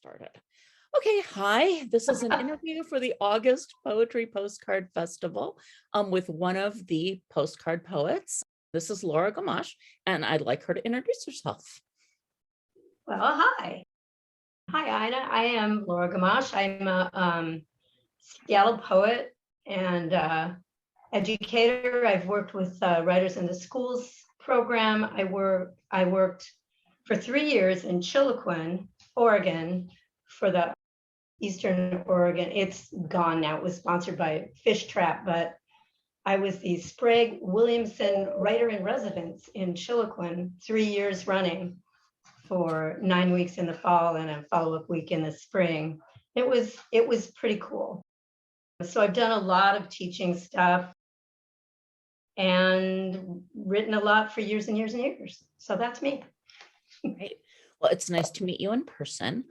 started. Okay, hi. This is an interview for the August Poetry Postcard Festival with one of the postcard poets. This is Laura Gamache, and I'd like her to introduce herself. Well, hi. Hi, Ina. I am Laura Gamache. I'm a Seattle poet and educator. I've worked with Writers in the Schools program. I worked for 3 years in Chiloquin, Oregon, for the Eastern Oregon. It's gone now. It was sponsored by Fish Trap, but I was the Sprague Williamson Writer in Residence in Chiloquin 3 years running, for 9 weeks in the fall and a follow-up week in the spring. It was pretty cool. So I've done a lot of teaching stuff and written a lot for years and years and years. So that's me. Right. Well, it's nice to meet you in person.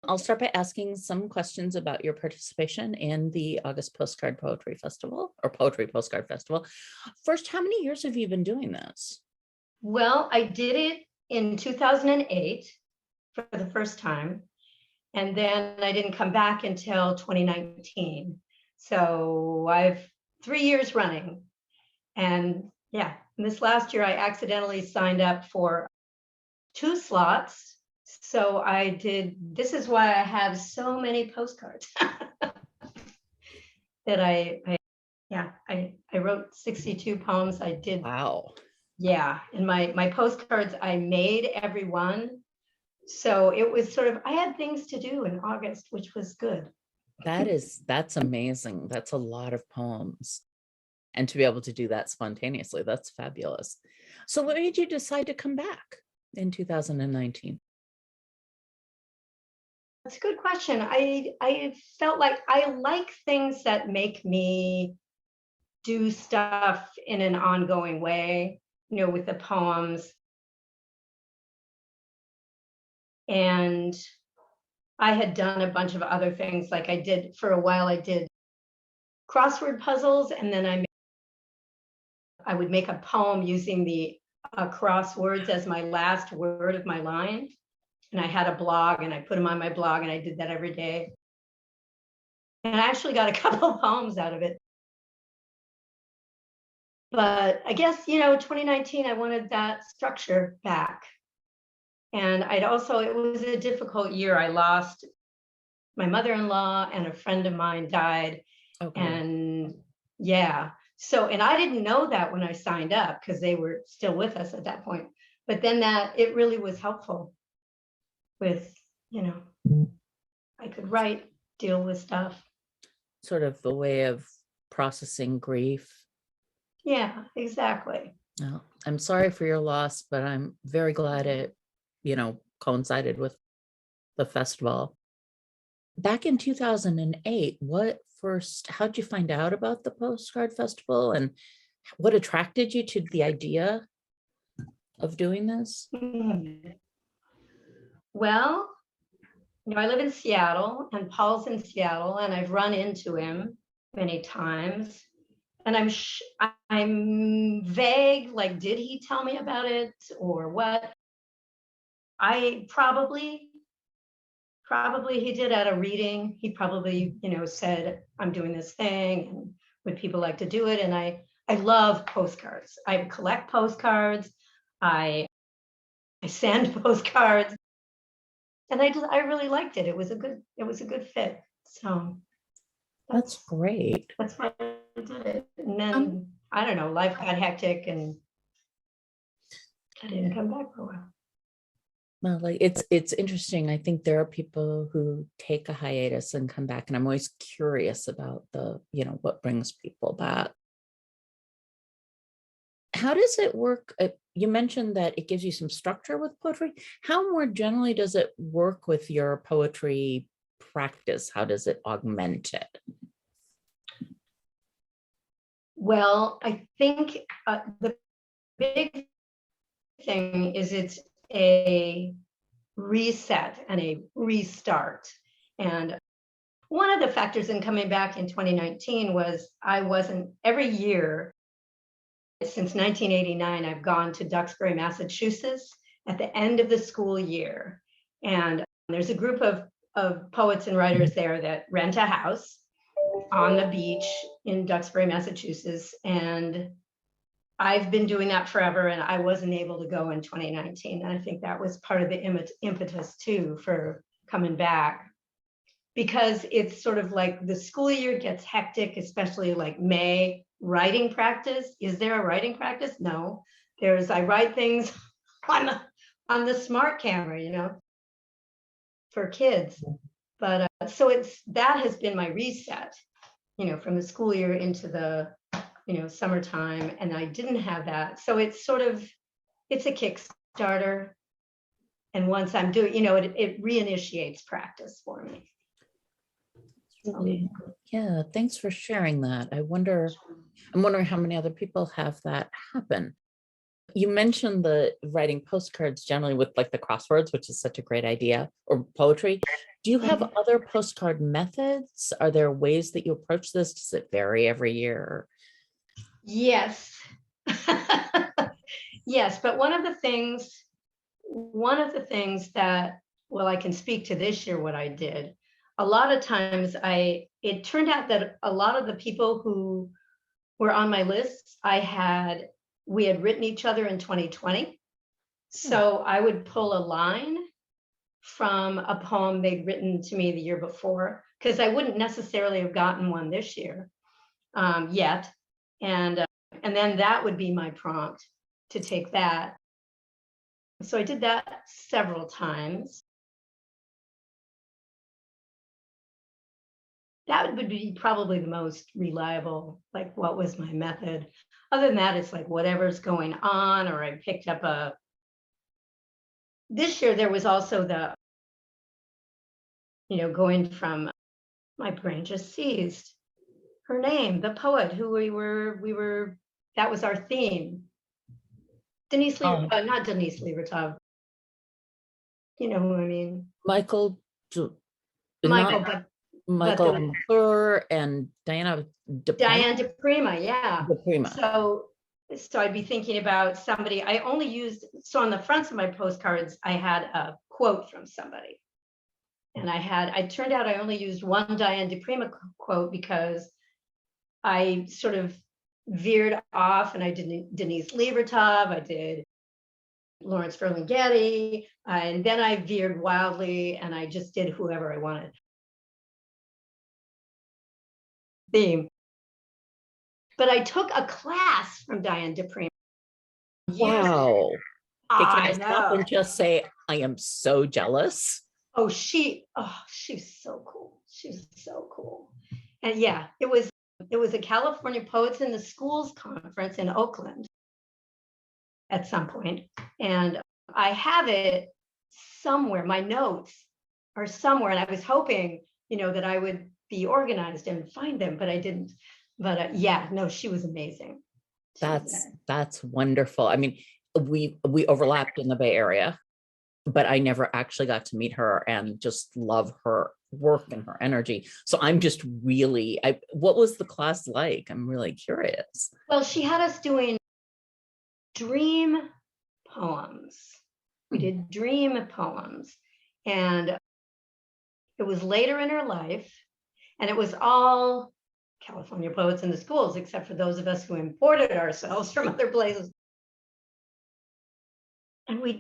I'll start by asking some questions about your participation in the August Postcard Poetry Festival or Poetry Postcard Festival. First, how many years have you been doing this? Well, I did it in 2008 for the first time. And then I didn't come back until 2019. So I've 3 years running. And yeah, this last year I accidentally signed up for 2 slots. So I did, this is why I have so many postcards that I wrote 62 poems. I did. Wow. Yeah, and my postcards, I made every one. So it was sort of, I had things to do in August, which was good. That's amazing. That's a lot of poems. And to be able to do that spontaneously, that's fabulous. So what made you decide to come back in 2019? That's a good question. I felt like I like things that make me do stuff in an ongoing way, with the poems. And I had done a bunch of other things. Like I did for a while, I did crossword puzzles, and then I would make a poem using the crosswords as my last word of my line. And I had a blog and I put them on my blog and I did that every day. And I actually got a couple of poems out of it. But I guess, 2019, I wanted that structure back. And it was a difficult year. I lost my mother-in-law and a friend of mine died. Okay. And yeah, and I didn't know that when I signed up because they were still with us at that point. But then it really was helpful with, I could write, deal with stuff. Sort of a way of processing grief. Yeah, exactly. No, I'm sorry for your loss, but I'm very glad it, coincided with the festival. Back in 2008, how'd you find out about the Postcard Festival and what attracted you to the idea of doing this? Well, I live in Seattle and Paul's in Seattle and I've run into him many times. And I'm vague, like, did he tell me about it or what? I probably he did at a reading. He probably, said, I'm doing this thing and would people like to do it? And I love postcards. I collect postcards. I send postcards. And I really liked it. It was a good fit. So that's great. That's why I did it. And then I don't know, life got hectic and I didn't come back for a while. Well, it's interesting. I think there are people who take a hiatus and come back, and I'm always curious about what brings people back. How does it work? You mentioned that it gives you some structure with poetry. How more generally does it work with your poetry practice? How does it augment it? Well, I think the big thing is it's a reset and a restart. And one of the factors in coming back in 2019 was every year since 1989, I've gone to Duxbury, Massachusetts at the end of the school year. And There's a group of poets and writers there that rent a house on the beach in Duxbury, Massachusetts. And I've been doing that forever, and I wasn't able to go in 2019. And I think that was part of the impetus too for coming back, because it's sort of like the school year gets hectic, especially like May. Writing practice. Is there a writing practice? No. I write things on the smart camera, for kids. But so that has been my reset, from the school year into the, summertime, and I didn't have that. So it's a Kickstarter. And once I'm doing, it reinitiates practice for me. Yeah, thanks for sharing that. I'm wondering how many other people have that happen. You mentioned the writing postcards generally with like the crosswords, which is such a great idea, or poetry. Do you have other postcard methods? Are there ways that you approach this? Does it vary every year? Yes. Yes, but one of the things that, well, I can speak to this year what I did. A lot of times it turned out that a lot of the people who were on my list, we had written each other in 2020. So I would pull a line from a poem they'd written to me the year before, because I wouldn't necessarily have gotten one this year yet. And then that would be my prompt to take that. So I did that several times. That would be probably the most reliable, like what was my method. Other than that, it's like whatever's going on, or I picked up this year there was also the, going from, my brain just seized her name, the poet who we were, that was our theme. Not Denise Levertov. You know who I mean? Michael Michael McClure and Diane DePrima, yeah. DePrima. So I'd be thinking about somebody. I only used, so on the fronts of my postcards, I had a quote from somebody. And I turned out I only used one Diane DePrima quote because I sort of veered off, and I did Denise Levertov, I did Lawrence Ferlinghetti, and then I veered wildly and I just did whoever I wanted. Theme. But I took a class from Diane DePrima. Wow. Can I stop know. and just say, I am so jealous. She's so cool. She's so cool. And yeah, it was a California Poets in the Schools conference in Oakland at some point. And I have it somewhere. My notes are somewhere. And I was hoping, that I would be organized and find them, but I didn't. But yeah, no, she was amazing. That's wonderful. I mean, we overlapped in the Bay Area, but I never actually got to meet her and just love her work and her energy. So I'm just really, what was the class like? I'm really curious. Well, she had us doing dream poems. We did dream poems, and it was later in her life, and it was all California Poets in the Schools, except for those of us who imported ourselves from other places. And we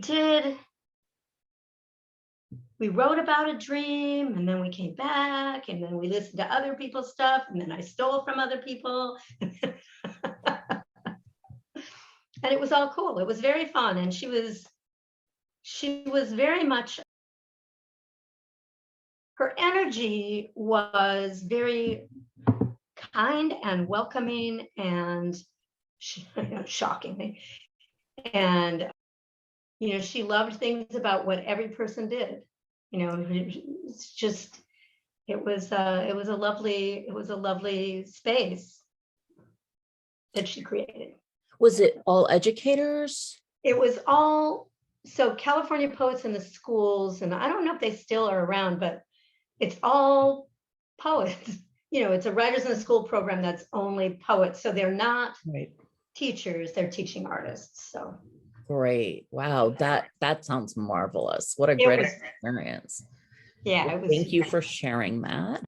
wrote about a dream, and then we came back, and then we listened to other people's stuff, and then I stole from other people. And it was all cool. It was very fun. And she was very much, her energy was very kind and welcoming, and shockingly. And, she loved things about what every person did. It's just, it was a lovely space that she created. Was it all educators? It was all, so California Poets in the Schools, and I don't know if they still are around, but it's all poets. It's a writers in the school program that's only poets. So they're not teachers, they're teaching artists. So great. Wow. That sounds marvelous. What a great experience. Yeah, Well, it was. thank you for sharing that.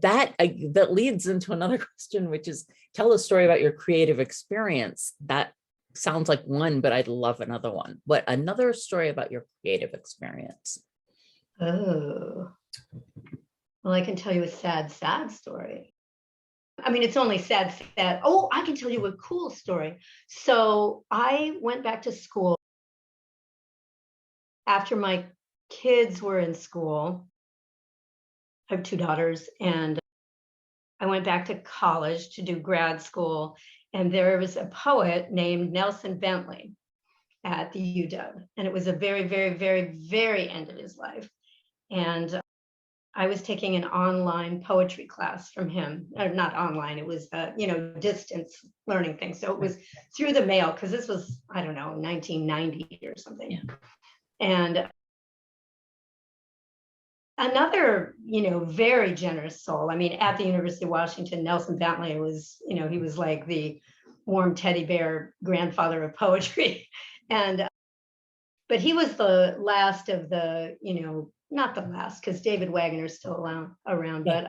That leads into another question, which is tell a story about your creative experience. That sounds like one, but I'd love another one. What another story about your creative experience? Oh, well, I can tell you a sad story. I mean, it's only sad. Oh, I can tell you a cool story. So I went back to school after my kids were in school. I have two daughters, and I went back to college to do grad school. And there was a poet named Nelson Bentley at the UW. And it was a very, very, very, very end of his life. And I was taking an online poetry class from him, or not online, it was, distance learning thing. So it was through the mail, because this was, I don't know, 1990 or something. Yeah. And another, very generous soul. I mean, at the University of Washington, Nelson Bentley was, he was like the warm teddy bear grandfather of poetry. And, but he was the last of the, not the last, because David Wagner's still around, Yeah.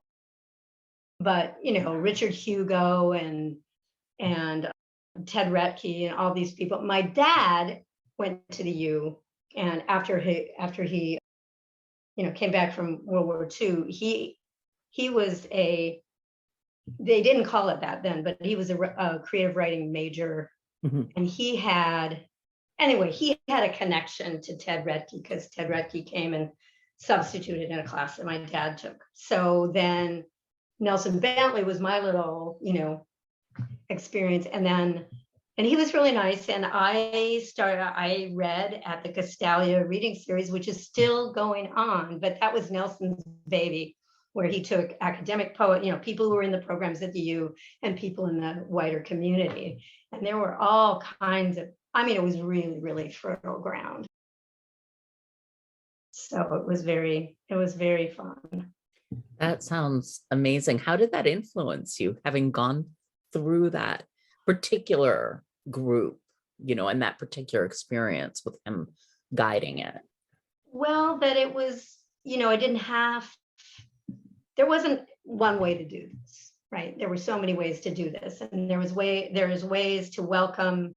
but Richard Hugo and Ted Retke and all these people. My dad went to the U, and after he came back from World War II, he was they didn't call it that then, but he was a creative writing major. Mhm. And he had a connection to Ted Retke, because Ted Retke came and substituted in a class that my dad took. So then Nelson Bentley was my little, experience. And he was really nice. And I read at the Castalia reading series, which is still going on, but that was Nelson's baby, where he took academic people who were in the programs at the U and people in the wider community. And there were all kinds of, it was really, really fertile ground. So it was very fun. That sounds amazing. How did that influence you, having gone through that particular group, and that particular experience with him guiding it? Well, that it was, there wasn't one way to do this, right? There were so many ways to do this. And there's ways to welcome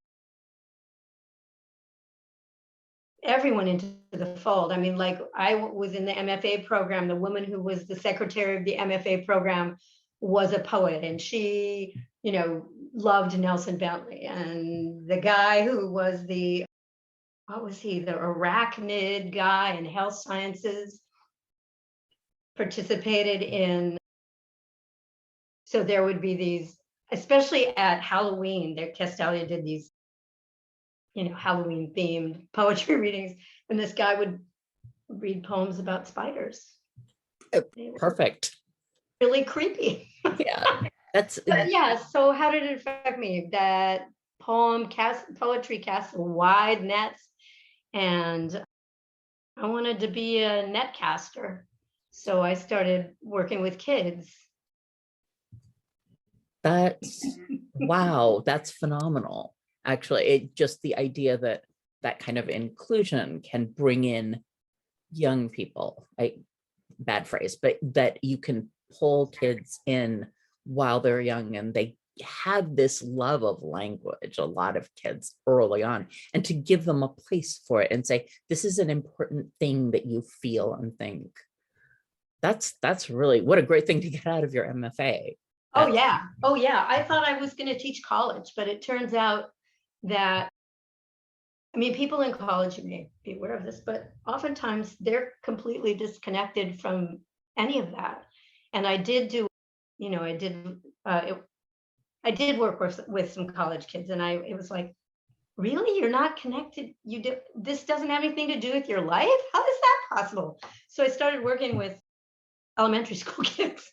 everyone into the fold. I mean, like, I was in the MFA program. The woman who was the secretary of the MFA program was a poet, and she, loved Nelson Bentley. And the guy who was the arachnid guy in health sciences participated in. So there would be these, especially at Halloween, Castalia did these Halloween themed poetry readings, and this guy would read poems about spiders. Perfect. Really creepy. Yeah, that's But yeah. So how did it affect me? That poetry casts wide nets, and I wanted to be a net caster. So I started working with kids. Wow, that's phenomenal. Actually, just the idea that kind of inclusion can bring in young people. Bad phrase, but that you can pull kids in while they're young and they have this love of language, a lot of kids early on, and to give them a place for it and say, this is an important thing that you feel and think. That's really, what a great thing to get out of your MFA. Oh yeah. I thought I was going to teach college, but it turns out that, people in college, you may be aware of this, but oftentimes they're completely disconnected from any of that. And I did do, I did work with some college kids, and it was like, really, you're not connected? This doesn't have anything to do with your life? How is that possible? So I started working with elementary school kids.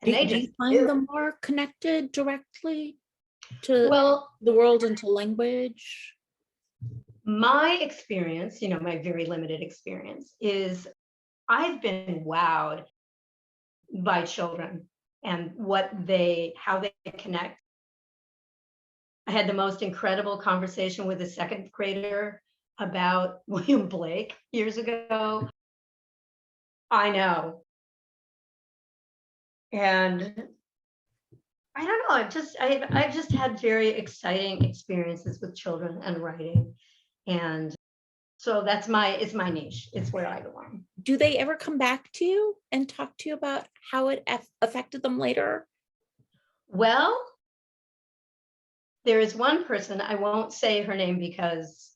Do you find them more connected directly to the world and to language? My experience, my very limited experience, is I've been wowed by children and how they connect. I had the most incredible conversation with a second grader about William Blake years ago. I know. And I don't know, I've just had very exciting experiences with children and writing. And so it's my niche. It's where I belong. Do they ever come back to you and talk to you about how it affected them later? Well, there is one person, I won't say her name because,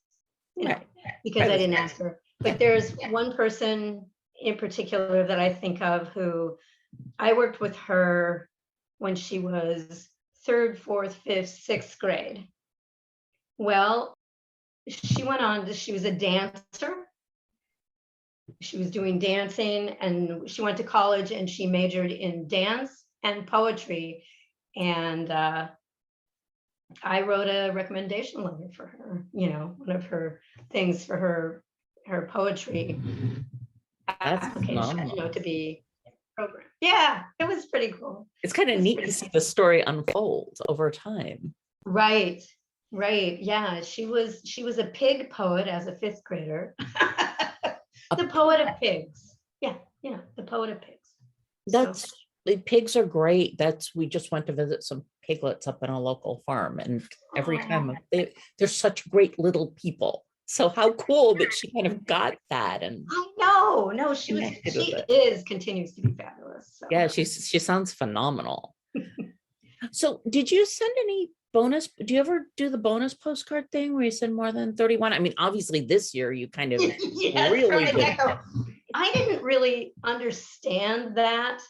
Right. because I didn't ask her, but there's one person in particular that I think of who I worked with her when she was 3rd, 4th, 5th, 6th grade. Well, she went on she was a dancer. She was doing dancing, and she went to college and she majored in dance and poetry. And I wrote a recommendation letter for her, one of her things for her poetry That's application, phenomenal. to be programmed. Yeah, it was pretty cool. It's kind of neat to see the story unfold over time. Right. Yeah, she was a pig poet as a 5th grader. The poet of pigs. Yeah, the poet of pigs. That's pigs are great. We just went to visit some piglets up in a local farm, and every time they're such great little people. So how cool that she kind of got that. And I know, no, she continues to be fabulous. So. Yeah, she sounds phenomenal. So did you send any bonus? Do you ever do the bonus postcard thing where you send more than 31? I mean, obviously this year you kind of really did. I didn't really understand that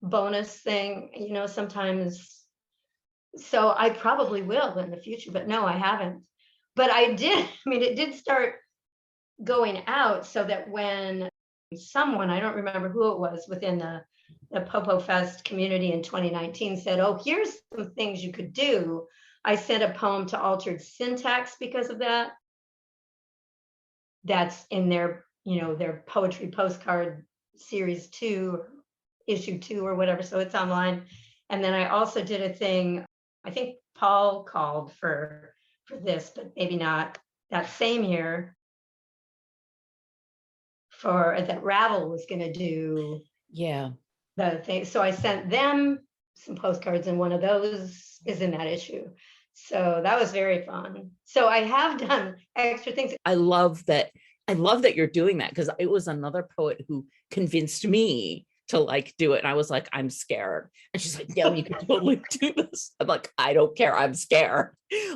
bonus thing, sometimes. So I probably will in the future, but no, I haven't. But I did, it did start going out so that when someone, I don't remember who it was, within the Popo Fest community in 2019 said, oh, here's some things you could do. I sent a poem to Altered Syntax because of that. That's in their, their poetry postcard series 2, issue 2 or whatever. So it's online. And then I also did a thing, I think Paul called for this, but maybe not, that same year, for that Ravel was going to do the thing. So I sent them some postcards, and one of those is in that issue. So that was very fun. So I have done extra things. I love that you're doing that, because it was another poet who convinced me to do it. And I was like, I'm scared. And she's like, yeah, you can totally do this. I'm like, I don't care. I'm scared.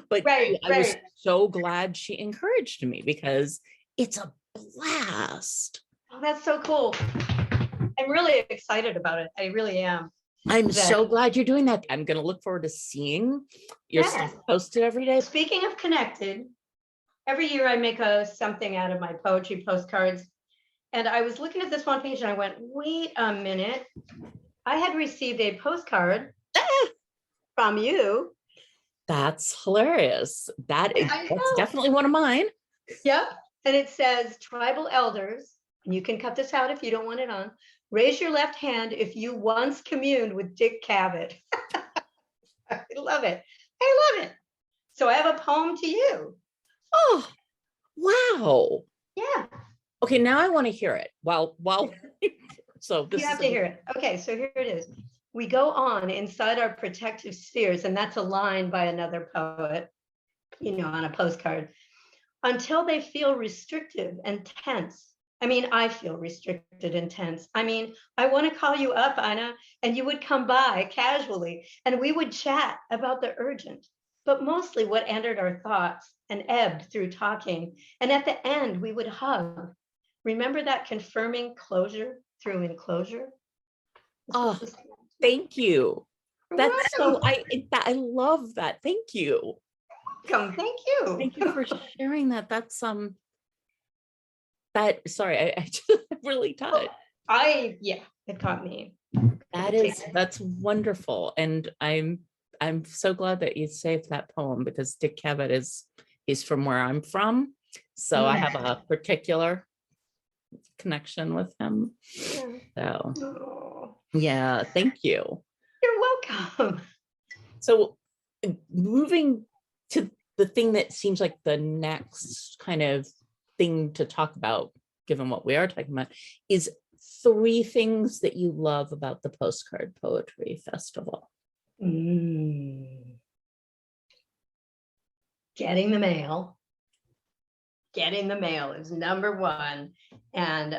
But I was so glad she encouraged me, because it's a blast. Oh, that's so cool. I'm really excited about it. I really am. I'm so glad you're doing that. I'm going to look forward to seeing your stuff posted every day. Speaking of connected, every year I make something out of my poetry postcards. And I was looking at this one page and I went, wait a minute. I had received a postcard from you. That's hilarious. That's definitely one of mine. Yep. And it says, tribal elders, and you can cut this out if you don't want it on, raise your left hand if you once communed with Dick Cavett. I love it. So I have a poem to you. Oh, wow. Yeah. Okay, now I want to hear it. So you have to hear it. Okay, so here it is. We go on inside our protective spheres, and that's a line by another poet, on a postcard, until they feel restrictive and tense. I feel restricted and tense. I want to call you up, Ina, and you would come by casually, and we would chat about the urgent, but mostly what entered our thoughts and ebbed through talking. And at the end, we would hug. Remember that confirming closure through enclosure? Oh, thank you. That's so, I love that. Thank you. Thank you. Thank you for sharing that. That's sorry, I just really touched. It caught me. That's wonderful. And I'm so glad that you saved that poem, because Dick Cavett he's from where I'm from. So I have a particular connection with him. So yeah, thank you. You're welcome. So moving to the thing that seems like the next kind of thing to talk about, given what we are talking about, is 3 things that you love about the Postcard Poetry Festival. Getting the mail. Getting the mail is number 1. And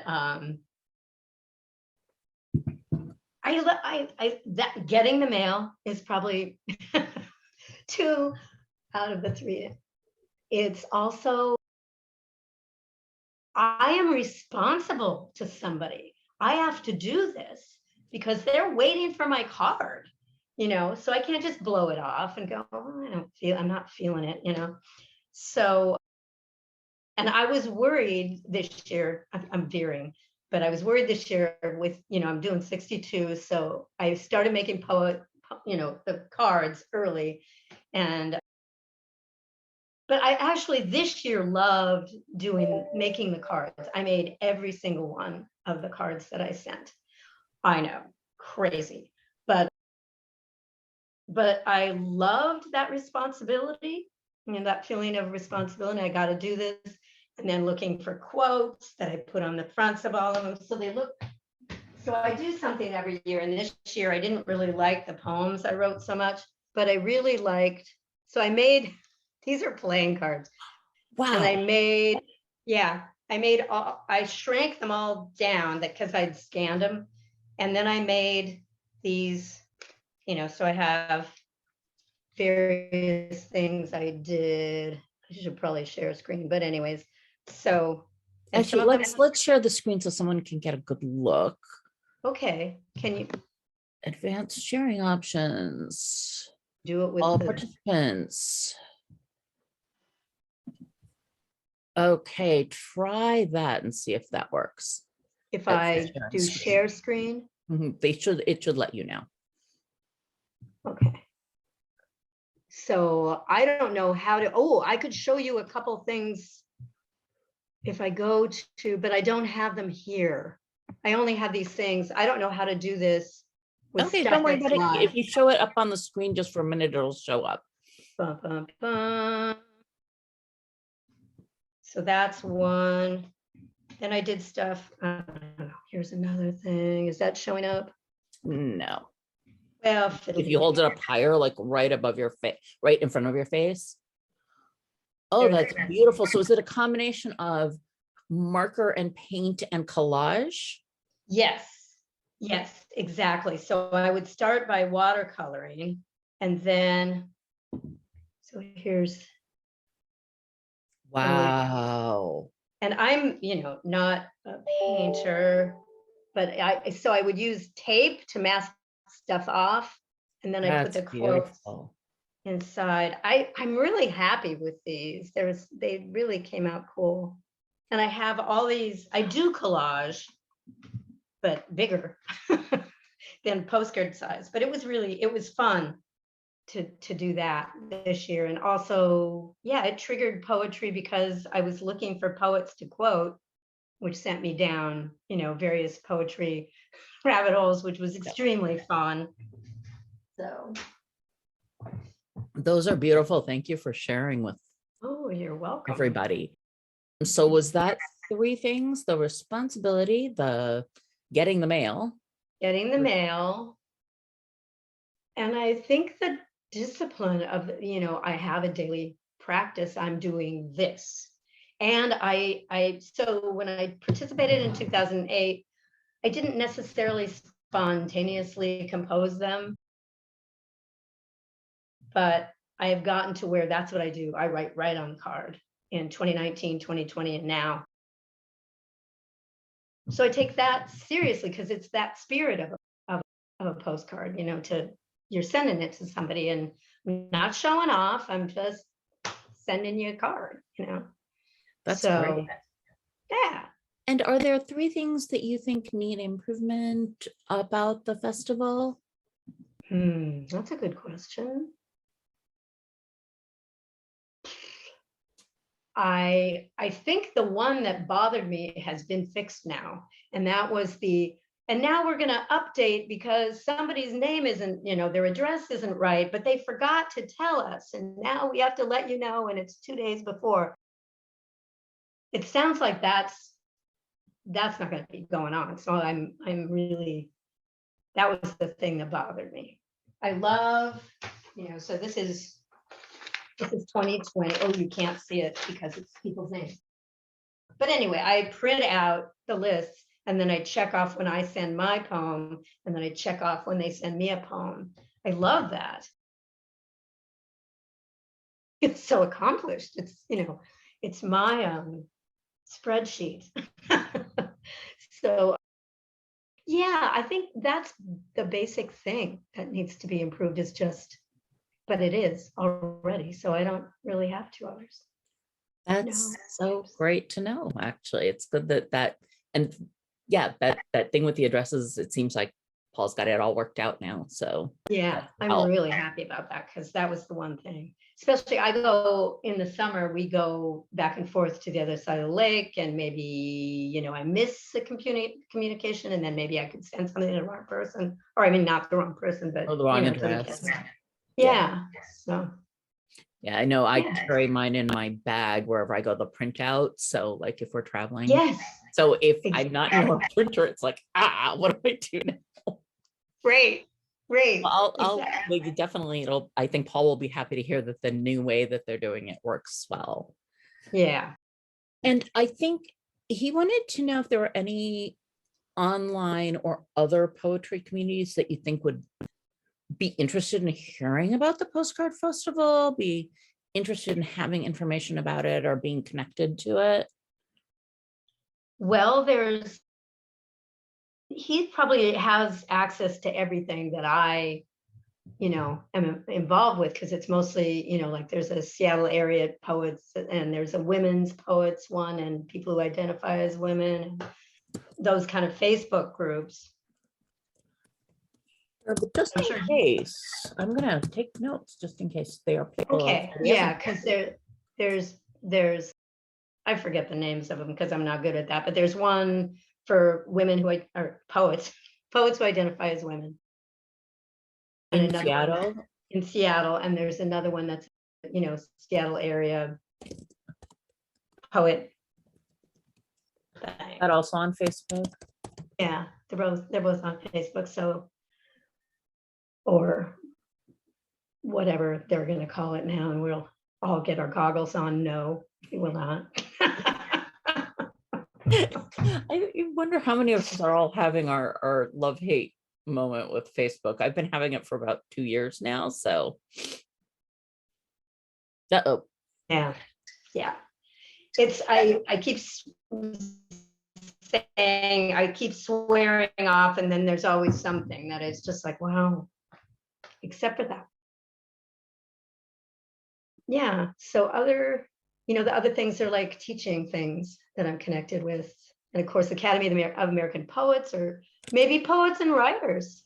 that getting the mail is probably 2 out of the 3. It's also, I am responsible to somebody. I have to do this because they're waiting for my card, so I can't just blow it off and go, oh, I'm not feeling it, So, and I was worried this year, I'm veering, but I was worried this year with, I'm doing 62. So I started making the cards early. But I actually this year loved making the cards. I made every single one of the cards that I sent. I know, crazy, but I loved that responsibility, that feeling of responsibility. I got to do this, and then looking for quotes that I put on the fronts of all of them, so they look. So I do something every year, and this year I didn't really like the poems I wrote so much, but I really liked. So I made. These are playing cards. Wow. And I shrank them all down because I'd scanned them. And then I made these, so I have various things I did. I should probably share a screen, but anyways, so. Actually, let's share the screen so someone can get a good look. Okay, can you? Advanced sharing options. Do it with all participants. Okay, try that and see if that works. If I do share screen? It should let you know. Okay. So I don't know how to, I could show you a couple things if I go to, but I don't have them here. I only have these things. I don't know how to do this. Okay, don't worry about it. If you show it up on the screen just for a minute, it'll show up. Bum, bum, bum. So that's one. Then I did stuff. Here's another thing. Is that showing up? No. Well, if you hold it up higher, like right above your face, right in front of your face. Oh, that's beautiful. So is it a combination of marker and paint and collage? Yes. Yes, exactly. So I would start by watercoloring, and then, so here's. Wow. And I'm, not a painter, but I would use tape to mask stuff off, and then I put the quotes inside. I'm really happy with these. They really came out cool. And I have all these, I do collage, but bigger than postcard size. But it was fun to do that this year. And also, it triggered poetry because I was looking for poets to quote, which sent me down, various poetry rabbit holes, which was extremely fun. So those are beautiful. Thank you for sharing with you're welcome, everybody. So was that 3 things? The responsibility, the getting the mail, and I think the discipline of, I have a daily practice. I'm doing this. And so when I participated in 2008, I didn't necessarily spontaneously compose them, but I have gotten to where that's what I do. I write right on the card in 2019, 2020, and now. So I take that seriously because it's that spirit of a postcard, you're sending it to somebody and not showing off. I'm just sending you a card, That's great. Yeah. And are there 3 things that you think need improvement about the festival? That's a good question. I think the one that bothered me has been fixed now, and that was and now we're going to update because somebody's name isn't, their address isn't right, but they forgot to tell us, and now we have to let you know, and it's 2 days before. it sounds like that's not going to be going on. So I'm really, that was the thing that bothered me. I love, so this is 2020. Oh, you can't see it because it's people's names. But anyway, I print out the lists and then I check off when I send my poem and then I check off when they send me a poem. I love that. It's so accomplished. It's my spreadsheet. So yeah, I think that's the basic thing that needs to be improved is just, but it is already. So I don't really have 2 hours. That's so great to know, actually. It's good that and yeah, that thing with the addresses, it seems like Paul's got it all worked out now. So yeah, I'm really happy about that because that was the one thing. Especially I go in the summer, we go back and forth to the other side of the lake and maybe, I miss the communication and then maybe I could send something to the wrong person, or I mean, not the wrong person, but the wrong address. Yeah. So yeah, I know I carry mine in my bag wherever I go, the printout. So like if we're traveling. Yes. So if I'm not in a printer, it's like, what do I do now? Great. Well, like, definitely I think Paul will be happy to hear that the new way that they're doing it works well. Yeah. And I think he wanted to know if there were any online or other poetry communities that you think would be interested in hearing about the Postcard Festival, be interested in having information about it or being connected to it. Well, he probably has access to everything that I, am involved with because it's mostly, like there's a Seattle area poets and there's a women's poets one and people who identify as women, and those kind of Facebook groups. But just in case, I'm gonna take notes just in case they are people. Okay, yeah, because there's I forget the names of them because I'm not good at that, but there's one for women who are poets who identify as women. In Seattle? In Seattle, and there's another one that's, Seattle area poet. That also on Facebook? Yeah, they're both on Facebook, so, or whatever they're going to call it now, and we'll all get our goggles on. No, we will not. I wonder how many of us are all having our love-hate moment with Facebook. I've been having it for about 2 years now, so. Yeah. It's, I keep saying, I keep swearing off, and then there's always something that is just like, wow, except for that. Yeah, so the other things are like teaching things that I'm connected with. And of course, Academy of American Poets, or maybe poets and writers.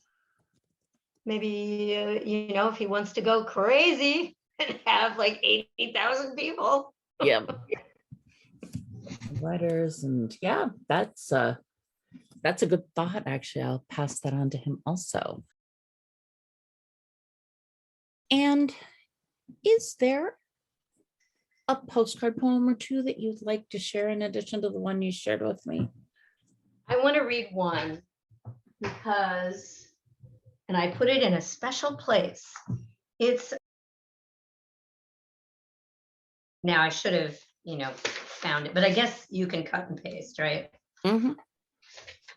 Maybe, if he wants to go crazy and have like 80,000 people. Yeah. Writers, and yeah, that's a good thought. Actually, I'll pass that on to him also. And is there a postcard poem or two that you'd like to share in addition to the one you shared with me? I want to read one because, and I put it in a special place. Now I should have, found it, but I guess you can cut and paste, right? Mm-hmm.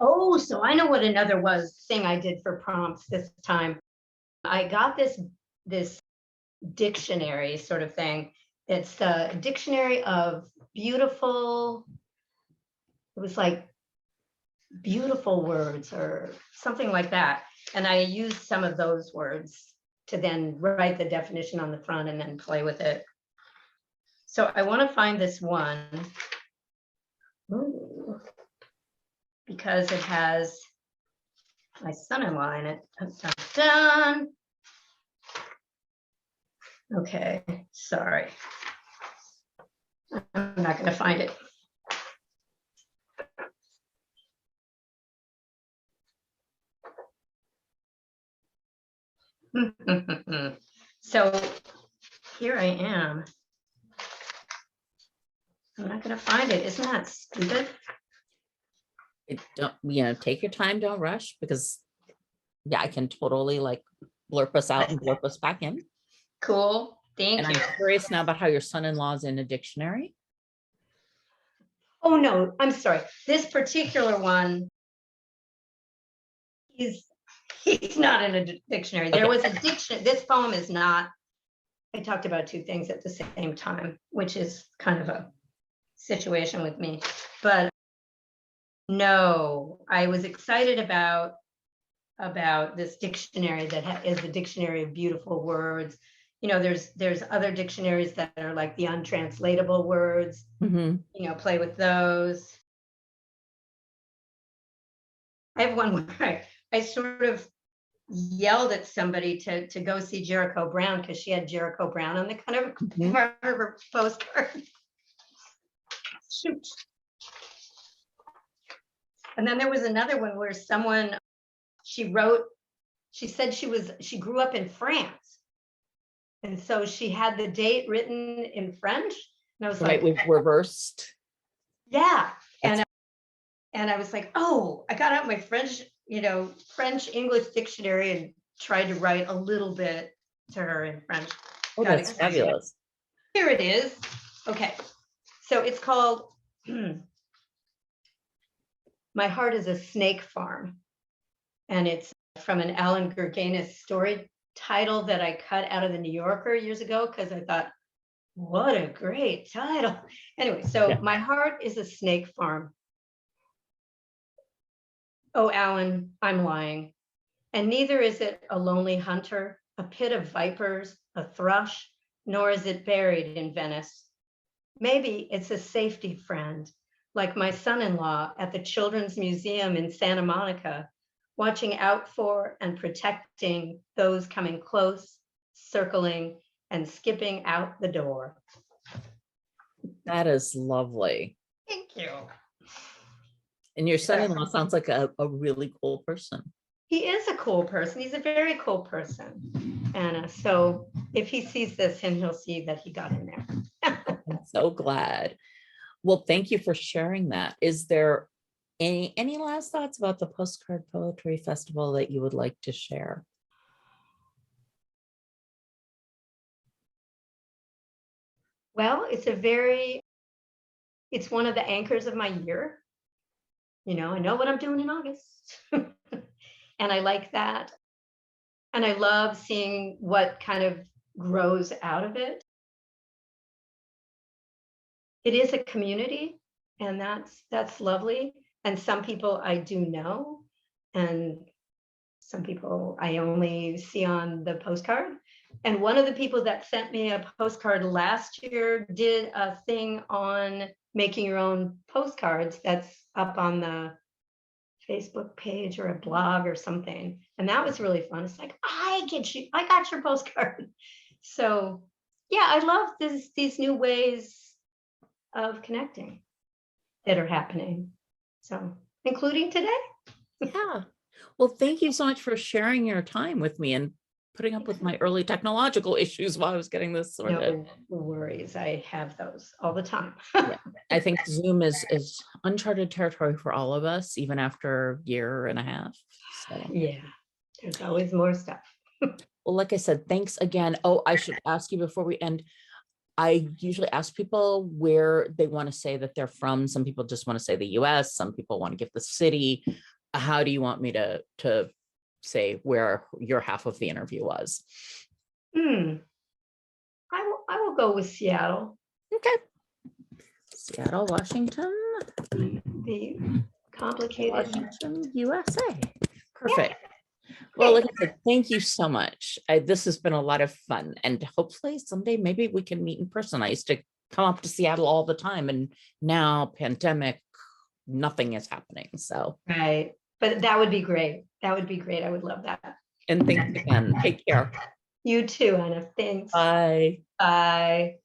Oh, so I know what another thing I did for prompts this time. I got this dictionary sort of thing. It's a dictionary of beautiful, it was like beautiful words or something like that. And I used some of those words to then write the definition on the front and then play with it. So I want to find this one. Ooh, because it has my son-in-law in it. Dun, dun, dun. Okay, sorry. I'm not going to find it. So here I am. I'm not gonna find it. Isn't that stupid? Don't, take your time, don't rush, because yeah, I can totally like blurp us out and blurp us back in. Cool. Thank And you. I'm curious now about how your son-in-law's in a dictionary. Oh, no, I'm sorry. This particular one, he's not in a dictionary. There was a dictionary. This poem is not. I talked about two things at the same time, which is kind of a situation with me. But no, I was excited about this dictionary that is the Dictionary of Beautiful Words. There's other dictionaries that are like the untranslatable words. Play with those. I have one where I sort of yelled at somebody to go see Jericho Brown because she had Jericho Brown on the front of her postcard. Shoot. And then there was another one where someone, she said she grew up in France. And so she had the date written in French. And I was like, we've reversed. Yeah. And I was like, oh, I got out my French English dictionary and tried to write a little bit to her in French. Oh, that's fabulous. Here it is. Okay. So it's called My Heart is a Snake Farm. And it's from an Alan Gurganus story title that I cut out of the New Yorker years ago because I thought, what a great title. Anyway, so My heart is a snake farm. Oh, Alan, I'm lying. And neither is it a lonely hunter, a pit of vipers, a thrush, nor is it buried in Venice. Maybe it's a safety friend, like my son-in-law at the Children's Museum in Santa Monica, watching out for and protecting those coming close, circling, and skipping out the door. That is lovely. Thank you. And your son-in-law sounds like a really cool person. He is a cool person. He's a very cool person. And so if he sees this, and he'll see that he got in there. I'm so glad. Well, thank you for sharing that. Is there any last thoughts about the Postcard Poetry Festival that you would like to share? Well, it's one of the anchors of my year. I know what I'm doing in August. And I like that. And I love seeing what kind of grows out of it. It is a community, and that's lovely. And some people I do know, and some people I only see on the postcard. And one of the people that sent me a postcard last year did a thing on making your own postcards that's up on the Facebook page or a blog or something. And that was really fun. It's like, I got your postcard. So yeah, I love these new ways of connecting that are happening. So including today. Yeah. Well, thank you so much for sharing your time with me and putting up with my early technological issues while I was getting this sorted. No worries. I have those all the time. Yeah. I think Zoom is uncharted territory for all of us, even after a year and a half. So. Yeah, there's always more stuff. Well, like I said, thanks again. Oh, I should ask you before we end. I usually ask people where they want to say that they're from. Some people just want to say the US. Some people want to give the city. How do you want me to say where your half of the interview was? I will go with Seattle. Okay. Seattle, Washington. The complicated Washington, USA. Perfect. Yeah. Well, like I said, thank you so much. This has been a lot of fun, and hopefully someday maybe we can meet in person. I used to come up to Seattle all the time, and now pandemic, nothing is happening. So right, but that would be great. That would be great. I would love that. And thanks again. Take care. You too, Anna. Thanks. Bye. Bye.